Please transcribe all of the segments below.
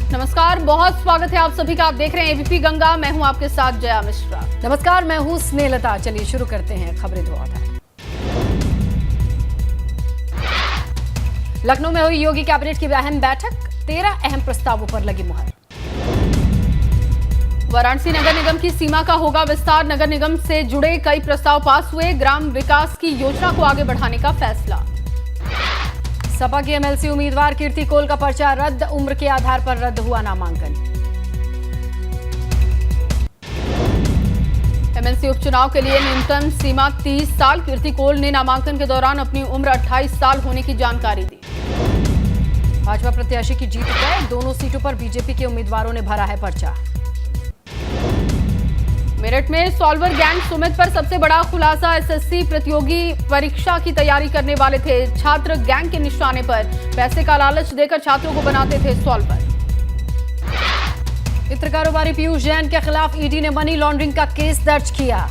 नमस्कार, बहुत स्वागत है आप सभी का। आप देख रहे हैं एबीपी गंगा। मैं हूं आपके साथ जया मिश्रा। नमस्कार, मैं हूं स्नेहलता। चलिए शुरू करते हैं खबरें धुआंधार। लखनऊ में हुई योगी कैबिनेट की अहम बैठक, 13 अहम प्रस्तावों पर लगी मुहर। वाराणसी नगर निगम की सीमा का होगा विस्तार, नगर निगम से जुड़े कई प्रस्ताव पास हुए। ग्राम विकास की योजना को आगे बढ़ाने का फैसला। सपा की एमएलसी उम्मीदवार कीर्ति कोल का पर्चा रद्द, उम्र के आधार पर रद्द हुआ नामांकन। एमएलसी उपचुनाव के लिए न्यूनतम सीमा 30 साल। कीर्ति कोल ने नामांकन के दौरान अपनी उम्र 28 साल होने की जानकारी दी। भाजपा प्रत्याशी की जीत तय, दोनों सीटों पर बीजेपी के उम्मीदवारों ने भरा है पर्चा। मेरठ में सॉल्वर गैंग सुमित पर सबसे बड़ा खुलासा। एसएससी प्रतियोगी परीक्षा की तैयारी करने वाले थे छात्र गैंग के निशाने पर, पैसे का लालच देकर छात्रों को बनाते थे सॉल्वर। वित्त कारोबारी पीयूष जैन के खिलाफ ईडी ने मनी लॉन्ड्रिंग का केस दर्ज किया।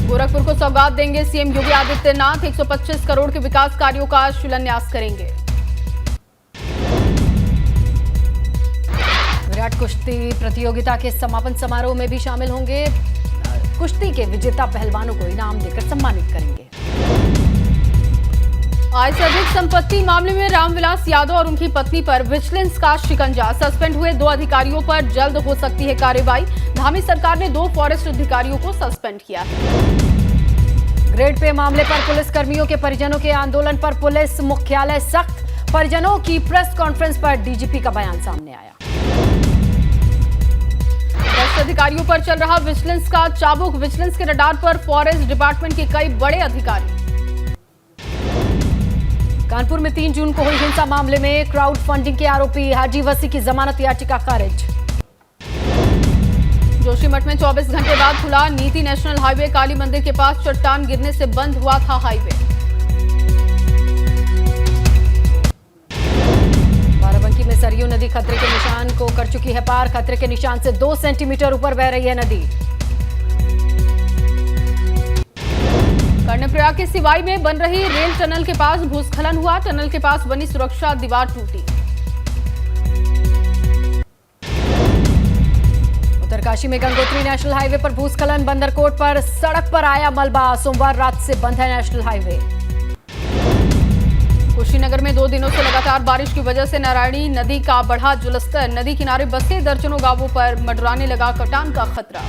गोरखपुर को सौगात देंगे सीएम योगी आदित्यनाथ, 125 करोड़ के विकास कार्यों का शिलान्यास करेंगे। विराट कुश्ती प्रतियोगिता के समापन समारोह में भी शामिल होंगे। कुश्ती के विजेता पहलवानों को इनाम देकर सम्मानित करेंगे। आय से अधिक संपत्ति मामले में रामविलास यादव और उनकी पत्नी पर विजिलेंस का शिकंजा। सस्पेंड हुए 2 अधिकारियों पर जल्द हो सकती है कार्रवाई। धामी सरकार ने 2 फॉरेस्ट अधिकारियों को सस्पेंड किया है। ग्रेड पे मामले पर पुलिस कर्मियों के परिजनों के आंदोलन पर पुलिस मुख्यालय सख्त, परिजनों की प्रेस कॉन्फ्रेंस पर डीजीपी का बयान सामने आया। 10 अधिकारियों पर चल रहा विजिलेंस का चाबुक। विजिलेंस के रडार पर फॉरेस्ट डिपार्टमेंट के कई बड़े अधिकारी। कानपुर में 3 जून को हुई हिंसा मामले में क्राउड फंडिंग के आरोपी हाजी वसी की जमानत याचिका खारिज। जोशीमठ में 24 घंटे बाद खुला नीति नेशनल हाईवे। काली मंदिर के पास चट्टान गिरने से बंद हुआ था हाईवे। बाराबंकी में सरयू नदी खतरे के निशान को कर चुकी है पार। खतरे के निशान से 2 सेंटीमीटर ऊपर बह रही है नदी। कर्णप्रयाग के सिवाई में बन रही रेल टनल के पास भूस्खलन हुआ। टनल के पास बनी सुरक्षा दीवार टूटी। उत्तरकाशी में गंगोत्री नेशनल हाईवे पर भूस्खलन। बंदरकोट पर सड़क पर आया मलबा। सोमवार रात से बंद है नेशनल हाईवे। कुशीनगर में 2 दिनों से लगातार बारिश की वजह से नारायणी नदी का बढ़ा जलस्तर। नदी किनारे बसे दर्जनों गांवों पर मंडराने लगा कटान का खतरा।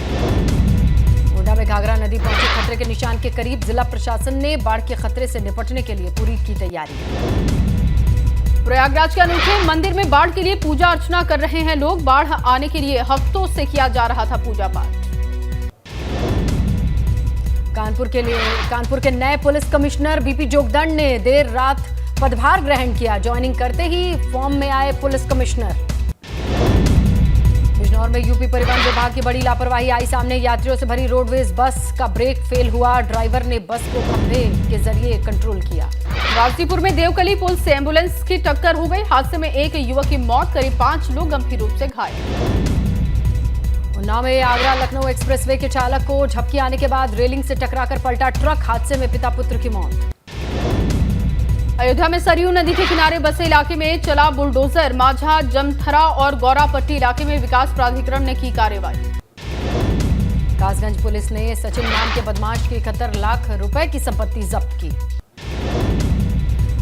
गोंडा में घाघरा नदी पहुंची खतरे के निशान के करीब। जिला प्रशासन ने बाढ़ के खतरे से निपटने के लिए पूरी की तैयारी। प्रयागराज के अनूठे मंदिर में बाढ़ के लिए पूजा अर्चना कर रहे हैं लोग। बाढ़ आने के लिए हफ्तों से किया जा रहा था पूजा पाठ। कानपुर के नए पुलिस कमिश्नर बीपी जोगदंड ने देर रात पदभार ग्रहण किया। ज्वाइनिंग करते ही फॉर्म में आए पुलिस कमिश्नर। बिजनौर में यूपी परिवहन विभाग की बड़ी लापरवाही आई सामने। यात्रियों से भरी रोडवेज बस का ब्रेक फेल हुआ। ड्राइवर ने बस को खंभे के जरिए कंट्रोल किया। गाजीपुर में देवकली पुल से एम्बुलेंस की टक्कर हो गई। हादसे में एक युवक की मौत, करीब 5 लोग गंभीर रूप से घायल। उन्नाव में आगरा लखनऊ एक्सप्रेसवे के चालक को झपकी आने के बाद रेलिंग से टकराकर पलटा ट्रक। हादसे में पिता पुत्र की मौत। अयोध्या में सरयू नदी के किनारे बसे इलाके में चला बुलडोजर। माझा, जमथरा और गौरापट्टी इलाके में विकास प्राधिकरण ने की कार्रवाई। कासगंज पुलिस ने सचिन नाम के बदमाश की 71 लाख रुपए की संपत्ति जब्त की।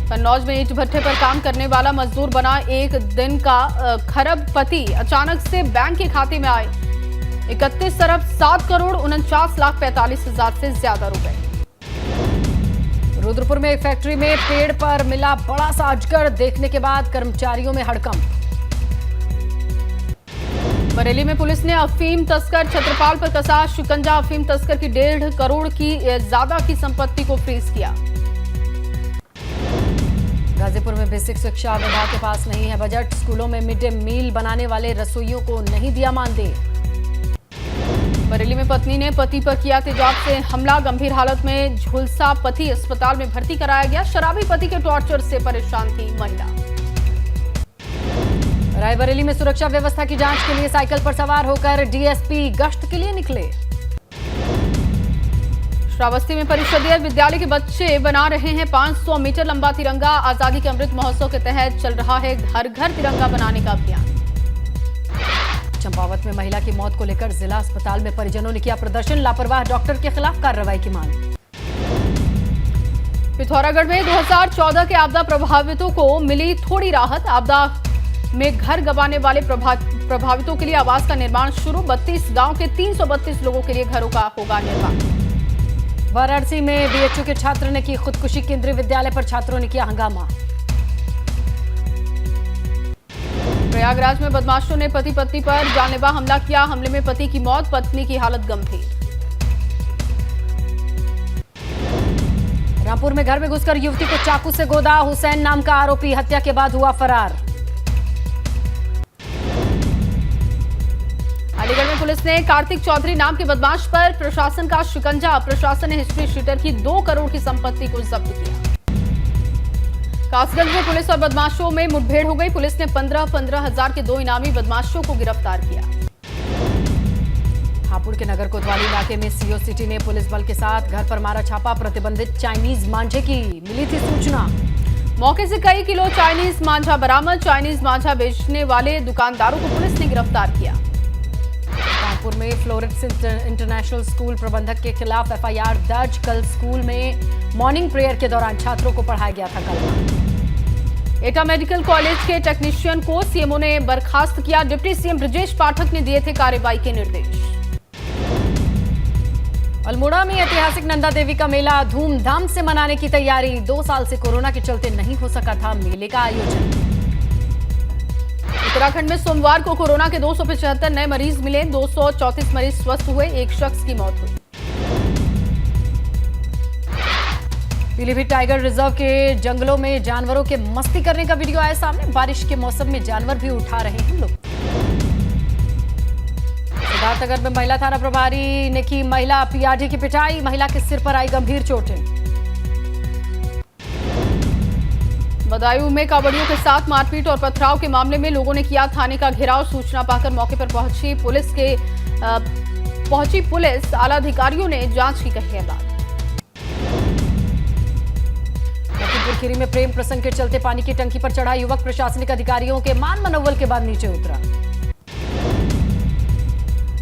कन्नौज में ईंट भट्ठे पर काम करने वाला मजदूर बना एक दिन का खरबपति। अचानक से बैंक के खाते में आए 31 अरब 7 करोड़ 49 लाख 45 हजार से ज्यादा रुपए। रुद्रपुर में एक फैक्ट्री में पेड़ पर मिला बड़ा सा अजगर। देखने के बाद कर्मचारियों में हड़कंप। बरेली में पुलिस ने अफीम तस्कर छत्रपाल पर कसा शिकंजा। अफीम तस्कर की 1.5 करोड़ की ज्यादा की संपत्ति को फ्रीज किया। गाजीपुर में बेसिक शिक्षा विभाग के पास नहीं है बजट। स्कूलों में मिड डे मील बनाने वाले रसोइयों को नहीं दिया मानदेय। बरेली में पत्नी ने पति पर किया तेजाब से हमला। गंभीर हालत में झुलसा पति अस्पताल में भर्ती कराया गया। शराबी पति के टॉर्चर से परेशान थी महिला। रायबरेली में सुरक्षा व्यवस्था की जांच के लिए साइकिल पर सवार होकर डीएसपी गश्त के लिए निकले। श्रावस्ती में परिषदीय विद्यालय के बच्चे बना रहे हैं 500 मीटर लंबा तिरंगा। आजादी के अमृत महोत्सव के तहत चल रहा है हर घर तिरंगा बनाने का अभियान। चंपावत में महिला की मौत को लेकर जिला अस्पताल में परिजनों ने किया प्रदर्शन। लापरवाह डॉक्टर के खिलाफ कार्रवाई की मांग। पिथौरागढ़ में 2014 के आपदा प्रभावितों को मिली थोड़ी राहत। आपदा में घर गंवाने वाले प्रभावितों के लिए आवास का निर्माण शुरू। 32 गांव के 332 लोगों के लिए घरों का होगा निर्माण। वाराणसी में बीएचयू के छात्र ने की खुदकुशी। केंद्रीय विद्यालय पर छात्रों ने किया हंगामा। प्रयागराज में बदमाशों ने पति पत्नी पर जानलेवा हमला किया। हमले में पति की मौत, पत्नी की हालत गंभीर। रामपुर में घर में घुसकर युवती को चाकू से गोदा। हुसैन नाम का आरोपी हत्या के बाद हुआ फरार। अलीगढ़ में पुलिस ने कार्तिक चौधरी नाम के बदमाश पर प्रशासन का शिकंजा। प्रशासन ने हिस्ट्री शीटर की 2 करोड़ की संपत्ति को जब्त किया। कासगंज में पुलिस और बदमाशों में मुठभेड़ हो गई। पुलिस ने 15-15 हजार के 2 इनामी बदमाशों को गिरफ्तार किया। हापुड़ के नगर कोतवाली इलाके में सीओ सिटी ने पुलिस बल के साथ घर पर मारा छापा। प्रतिबंधित चाइनीज मांझे की मिली थी सूचना। मौके से कई किलो चाइनीज मांझा बरामद। चाइनीज मांझा बेचने वाले दुकानदारों को पुलिस ने गिरफ्तार किया। कानपुर में फ्लोरेंस इंटरनेशनल स्कूल प्रबंधक के खिलाफ एफआईआर दर्ज। कल स्कूल में मॉर्निंग प्रेयर के दौरान छात्रों को पढ़ाया गया था कलमा। एटा मेडिकल कॉलेज के टेक्नीशियन को सीएमओ ने बर्खास्त किया। डिप्टी सीएम ब्रजेश पाठक ने दिए थे कार्रवाई के निर्देश। अल्मोड़ा में ऐतिहासिक नंदा देवी का मेला धूमधाम से मनाने की तैयारी। 2 साल से कोरोना के चलते नहीं हो सका था मेले का आयोजन। उत्तराखंड में सोमवार को कोरोना के 275 नए मरीज मिले। 234 मरीज स्वस्थ हुए। एक शख्स की मौत हुई। पीलीभीत टाइगर रिजर्व के जंगलों में जानवरों के मस्ती करने का वीडियो आया सामने। बारिश के मौसम में जानवर भी उठा रहे हैं लोग। सिद्धार्थनगर में महिला थाना प्रभारी ने की महिला पीआरडी की पिटाई। महिला के सिर पर आई गंभीर चोटें। बदायूं में कांवड़ियों के साथ मारपीट और पथराव के मामले में लोगों ने किया थाने का घेराव। सूचना पाकर मौके पर पहुंची पुलिस। आला अधिकारियों ने जांच की कही है बात। लखीमपुर खीरी में प्रेम प्रसंग के चलते पानी की टंकी पर चढ़ा युवक। प्रशासनिक अधिकारियों के मान मनोबल के बाद नीचे उतरा।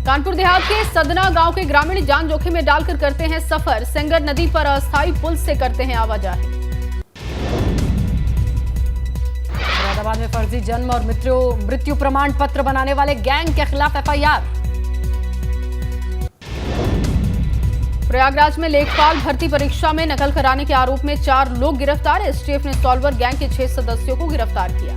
कानपुर देहात के सदना गांव के ग्रामीण जान जोखिम में डालकर करते हैं सफर। सेंगर नदी पर अस्थायी पुल से करते हैं आवाजाही। मुरादाबाद में फर्जी जन्म और मृत्यु प्रमाण पत्र बनाने वाले गैंग के खिलाफ एफआईआर। प्रयागराज में लेखपाल भर्ती परीक्षा में नकल कराने के आरोप में 4 लोग गिरफ्तार। एसटीएफ ने सॉल्वर गैंग के 6 सदस्यों को गिरफ्तार किया।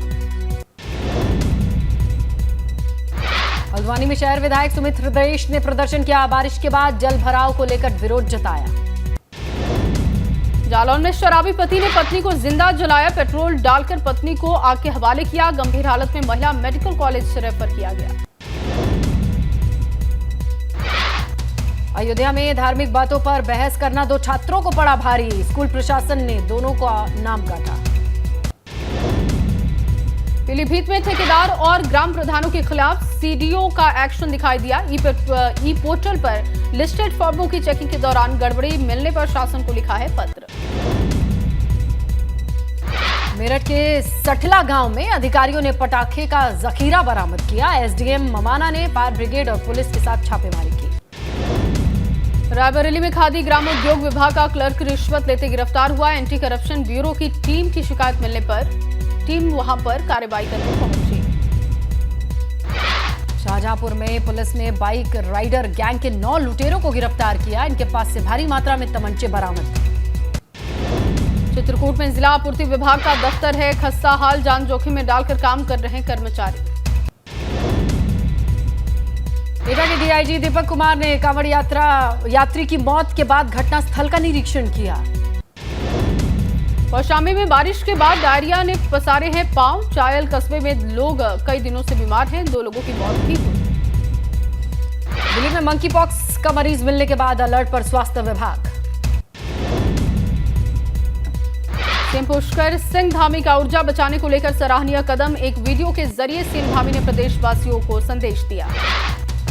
हल्द्वानी में शहर विधायक सुमित हृदयेश ने प्रदर्शन किया। बारिश के बाद जल भराव को लेकर विरोध जताया। जालौन में शराबी पति ने पत्नी को जिंदा जलाया। पेट्रोल डालकर पत्नी को आग के हवाले किया। गंभीर हालत में महिला मेडिकल कॉलेज से रेफर किया गया। अयोध्या में धार्मिक बातों पर बहस करना 2 छात्रों को पड़ा भारी। स्कूल प्रशासन ने दोनों का नाम काटा। पीलीभीत में ठेकेदार और ग्राम प्रधानों के खिलाफ सीडीओ का एक्शन दिखाई दिया। ई पोर्टल पर लिस्टेड फॉर्मों की चेकिंग के दौरान गड़बड़ी मिलने पर शासन को लिखा है पत्र। मेरठ के सठला गांव में अधिकारियों ने पटाखे का जखीरा बरामद किया। एसडीएम ममाना ने फायर ब्रिगेड और पुलिस के साथ छापेमारी की। रायबरेली में खादी ग्रामोद्योग विभाग का क्लर्क रिश्वत लेते गिरफ्तार हुआ। एंटी करप्शन ब्यूरो की टीम की शिकायत मिलने पर टीम वहां पर कार्रवाई करने पहुंची। शाहजहांपुर में पुलिस ने बाइक राइडर गैंग के 9 लुटेरों को गिरफ्तार किया। इनके पास से भारी मात्रा में तमंचे बरामद। चित्रकूट में जिला आपूर्ति विभाग का दफ्तर है खस्ता हाल। जान जोखिम में डालकर काम कर रहे कर्मचारी। एटा के डीआईजी दीपक कुमार ने कांवड़ यात्री की मौत के बाद घटनास्थल का निरीक्षण किया। कौशाम्बी में बारिश के बाद डायरिया ने पसारे हैं पांव। चायल कस्बे में लोग कई दिनों से बीमार हैं। 2 लोगों की मौत भी हुई। दिल्ली में मंकी पॉक्स का मरीज मिलने के बाद अलर्ट पर स्वास्थ्य विभाग। सीएम पुष्कर सिंह धामी का ऊर्जा बचाने को लेकर सराहनीय कदम। एक वीडियो के जरिए सीएम धामी ने प्रदेशवासियों को संदेश दिया।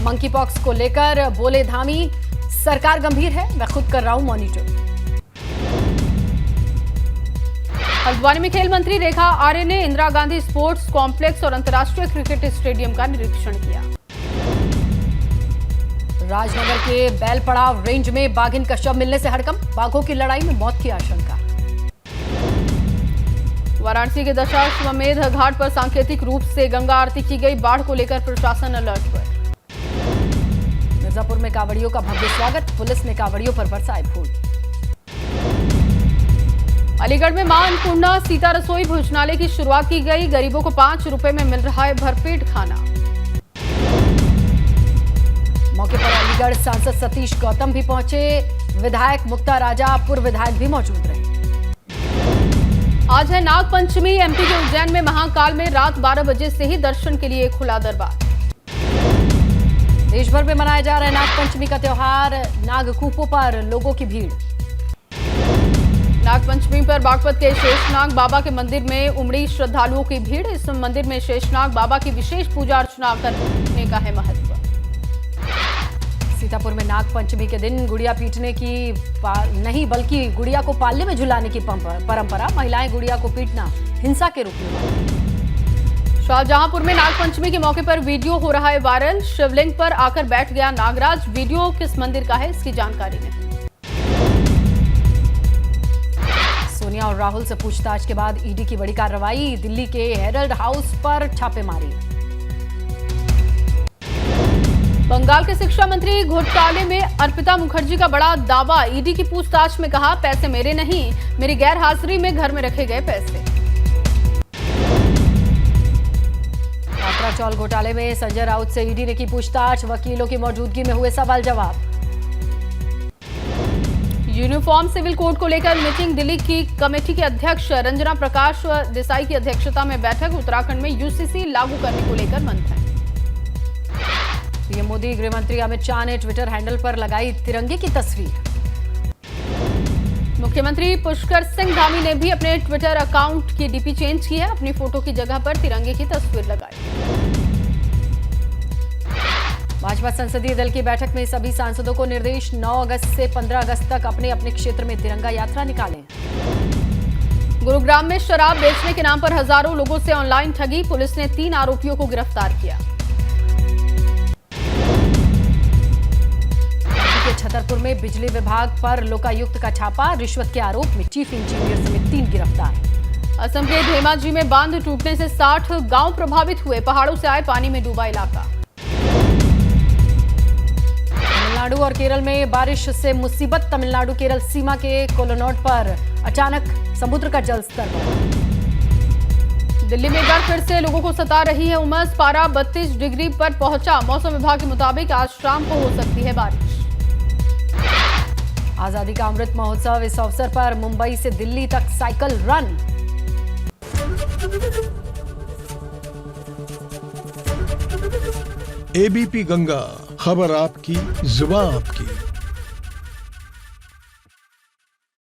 मंकी पॉक्स को लेकर बोले धामी, सरकार गंभीर है, मैं खुद कर रहा हूं मॉनिटर। हल्द्वानी में खेल मंत्री रेखा आर्य ने इंदिरा गांधी स्पोर्ट्स कॉम्प्लेक्स और अंतर्राष्ट्रीय क्रिकेट स्टेडियम का निरीक्षण किया। राजनगर के बैलपड़ाव रेंज में बाघिन का शव मिलने से हड़कंप, बाघों की लड़ाई में मौत की आशंका। वाराणसी के दशाश्वमेध घाट पर सांकेतिक रूप से गंगा आरती की गई, बाढ़ को लेकर प्रशासन अलर्ट पर। मिर्जापुर में कांवड़ियों का भव्य स्वागत, पुलिस ने कांवड़ियों पर बरसाए फूल। अलीगढ़ में मां अन्नपूर्णा सीता रसोई भोजनालय की शुरुआत की गई, गरीबों को 5 रुपए में मिल रहा है भरपेट खाना। मौके पर अलीगढ़ सांसद सतीश गौतम भी पहुंचे, विधायक मुक्ता राजा, पूर्व विधायक भी मौजूद रहे। आज है नाग पंचमी, एमपी के उज्जैन में महाकाल में रात 12 बजे से ही दर्शन के लिए खुला दरबार। देश भर में मनाया जा रहा है नाग पंचमी का त्योहार, नागकूपों पर लोगों की भीड़। नाग पंचमी पर बागपत के शेषनाग बाबा के मंदिर में उमड़ी श्रद्धालुओं की भीड़। इस मंदिर में शेषनाग बाबा की विशेष पूजा अर्चना करने का है महत्व। सीतापुर में नाग पंचमी के दिन गुड़िया पीटने की नहीं बल्कि गुड़िया को पालने में झुलाने की परंपरा, महिलाएं गुड़िया को पीटना हिंसा के रूप में। शाहजहांपुर में नाग पंचमी के मौके पर वीडियो हो रहा है वायरल, शिवलिंग पर आकर बैठ गया नागराज। वीडियो किस मंदिर का है, इसकी जानकारी नहीं। सोनिया और राहुल से पूछताछ के बाद ईडी की बड़ी कार्रवाई, दिल्ली के हेरल्ड हाउस पर छापेमारी। बंगाल के शिक्षा मंत्री घोटाले में अर्पिता मुखर्जी का बड़ा दावा, ईडी की पूछताछ में कहा पैसे मेरे नहीं, मेरी गैर हाजिरी में घर में रखे गए पैसे। यात्रा चौल घोटाले में संजय राउत से ईडी ने की पूछताछ, वकीलों की मौजूदगी में हुए सवाल जवाब। यूनिफॉर्म सिविल कोड को लेकर मीटिंग, दिल्ली की कमेटी के अध्यक्ष रंजना प्रकाश देसाई की अध्यक्षता में बैठक, उत्तराखंड में यूसीसी लागू करने को लेकर मंथन। पीएम मोदी, गृह मंत्री अमित शाह ने ट्विटर हैंडल पर लगाई तिरंगे की तस्वीर। मुख्यमंत्री पुष्कर सिंह धामी ने भी अपने ट्विटर अकाउंट की डीपी चेंज की है, अपनी फोटो की जगह पर तिरंगे की तस्वीर लगाई। भाजपा संसदीय दल की बैठक में सभी सांसदों को निर्देश, 9 अगस्त से 15 अगस्त तक अपने अपने क्षेत्र में तिरंगा यात्रा निकालें। गुरुग्राम में शराब बेचने के नाम पर हजारों लोगों से ऑनलाइन ठगी, पुलिस ने 3 आरोपियों को गिरफ्तार किया। छतरपुर में बिजली विभाग पर लोकायुक्त का छापा, रिश्वत के आरोप में चीफ इंजीनियर समेत 3 गिरफ्तार। असम के धेमाजी में बांध टूटने से 60 गांव प्रभावित हुए, पहाड़ों से आए पानी में डूबा इलाका। तमिलनाडु और केरल में बारिश से मुसीबत, तमिलनाडु केरल सीमा के कोलोनोड पर अचानक समुद्र का जलस्तर बढ़ा। दिल्ली में एक बार फिर से लोगों को सता रही है उमस, पारा 32 डिग्री पर पहुंचा, मौसम विभाग के मुताबिक आज शाम को हो सकती है बारिश। आजादी का अमृत महोत्सव, इस अवसर पर मुंबई से दिल्ली तक साइकिल रन। एबीपी गंगा, खबर आपकी, जुबान आपकी।